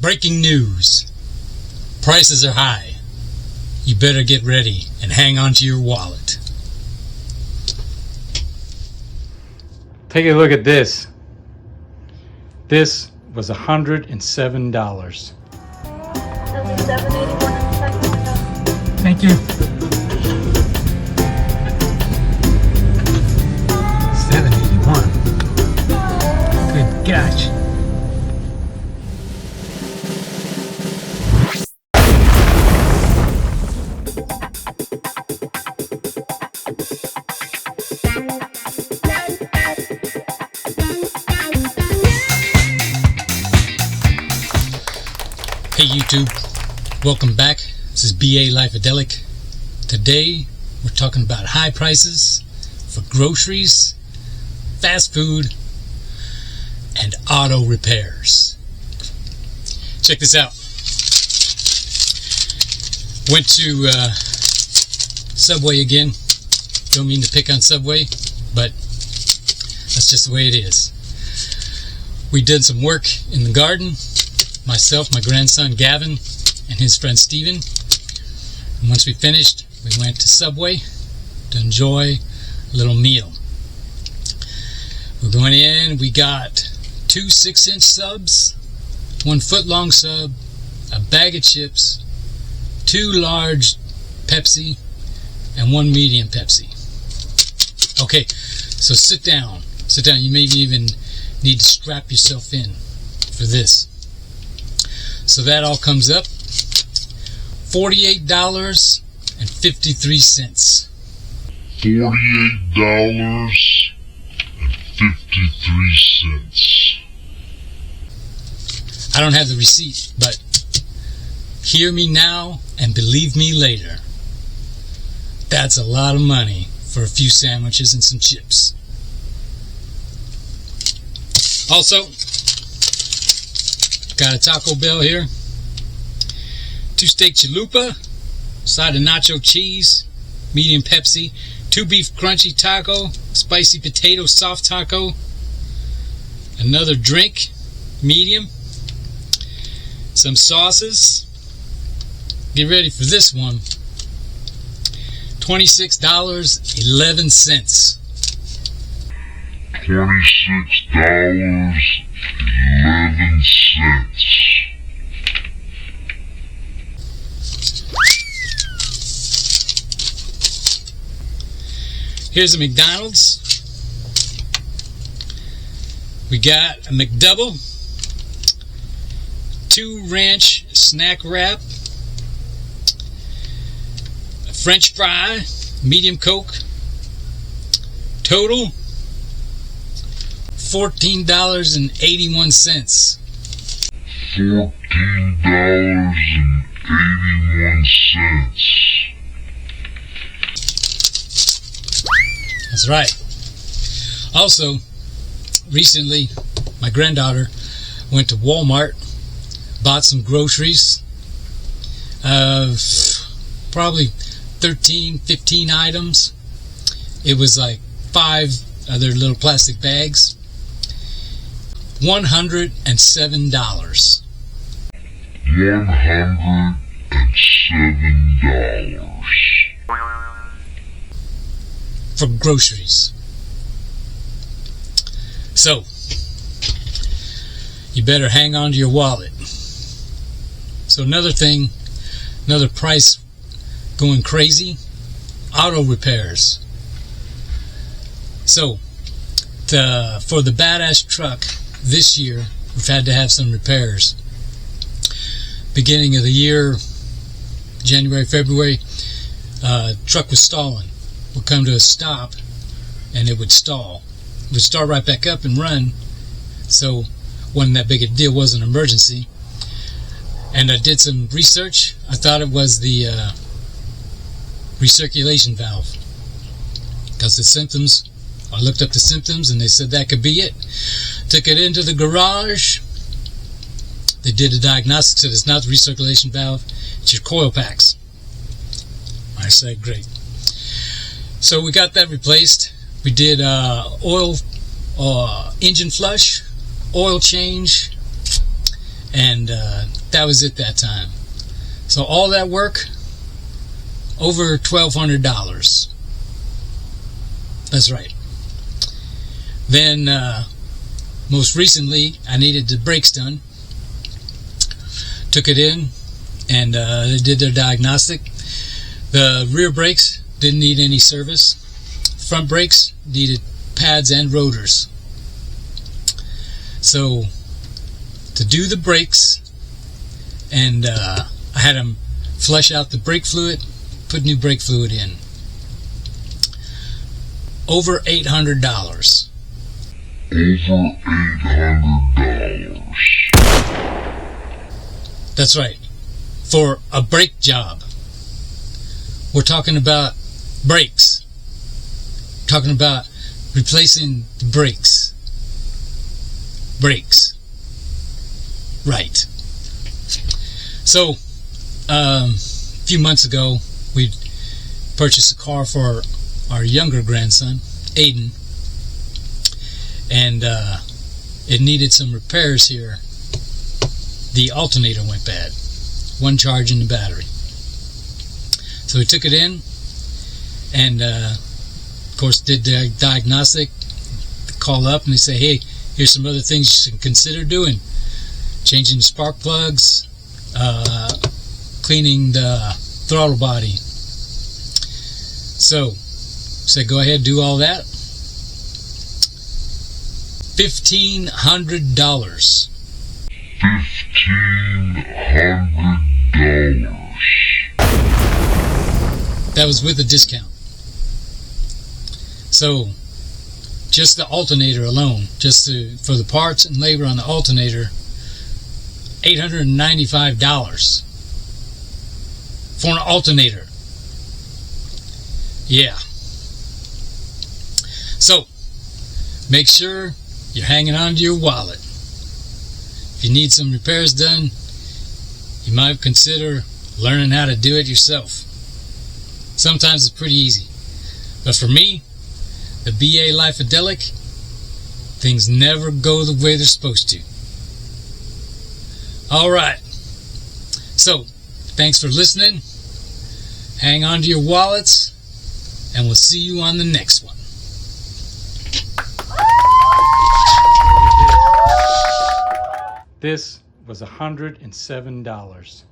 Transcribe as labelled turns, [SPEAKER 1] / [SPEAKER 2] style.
[SPEAKER 1] Breaking news. Prices are high. You better get ready and hang on to your wallet. Take a look at this. This was $107.
[SPEAKER 2] That's a $7.81 in the second.
[SPEAKER 1] Thank you. $7.81. Good gosh. Hey YouTube, welcome back. This is BA Life-Adelic. Today we're talking about high prices for groceries, fast food, and auto repairs. Check this out. Went to Subway again. Don't mean to pick on Subway, but that's just the way it is. We did some work in the garden. Myself, my grandson Gavin, and his friend Steven. And once we finished, we went to Subway to enjoy a little meal. We went in, we got 2 6-inch subs, 1 foot-long sub, a bag of chips, 2 large Pepsi, and 1 medium Pepsi. Okay, so sit down. Sit down. You maybe even need to strap yourself in for this. So that all comes up $48.53.
[SPEAKER 3] $48.53.
[SPEAKER 1] I don't have the receipt, but hear me now and believe me later. That's a lot of money for a few sandwiches and some chips. Also, got a Taco Bell here. 2 steak chalupa, side of nacho cheese, medium Pepsi, 2 beef crunchy taco, spicy potato soft taco, another drink, medium, some sauces. Get ready for this one. $26.11.
[SPEAKER 3] $26.11.
[SPEAKER 1] Here's a McDonald's. We got a McDouble, 2 ranch snack wrap, a French fry, medium Coke, total $14.81.
[SPEAKER 3] $14.81.
[SPEAKER 1] That's right. Also, recently, my granddaughter went to Walmart, bought some groceries, probably 13, 15 items. It was like 5 other little plastic bags. $107.
[SPEAKER 3] $107.
[SPEAKER 1] For groceries. So, you better hang on to your wallet. So another thing, another price going crazy, auto repairs. So, for the badass truck this year, we've had to have some repairs. Beginning of the year, January, February, truck was stalling. Would come to a stop and it would stall. It would start right back up and run. So wasn't that big a deal, wasn't an emergency. And I did some research. I thought it was the recirculation valve, because the symptoms, I looked up the symptoms and they said that could be it. Took it into the garage. They did a diagnostic, said it's not the recirculation valve, it's your coil packs. I said great. So we got that replaced. We did oil, engine flush, oil change, And that was it that time. So all that work, over $1,200. That's right. Then most recently, I needed the brakes done. Took it in, and they did their diagnostic. The rear brakes didn't need any service. Front brakes needed pads and rotors. So to do the brakes, and I had them flush out the brake fluid, put new brake fluid in. Over $800.
[SPEAKER 3] Over $800.
[SPEAKER 1] That's right. For a brake job. We're talking about brakes. We're talking about replacing the brakes. Brakes. Right. So, a few months ago, we purchased a car for our younger grandson, Aiden. And it needed some repairs here. The alternator went bad. One charge in the battery. So we took it in, and of course did the diagnostic. Call up and they say, hey, here's some other things you should consider doing. Changing the spark plugs, cleaning the throttle body. So said go ahead, do all that. $1,500.
[SPEAKER 3] $1,500.
[SPEAKER 1] That was with a discount. So just the alternator alone, just for the parts and labor on the alternator, $895 for an alternator. Yeah. So make sure you're hanging on to your wallet. If you need some repairs done, you might consider learning how to do it yourself. Sometimes it's pretty easy. But for me, the BA Life-Adelic, things never go the way they're supposed to. Alright. So, thanks for listening. Hang on to your wallets, and we'll see you on the next one.
[SPEAKER 2] This was $107.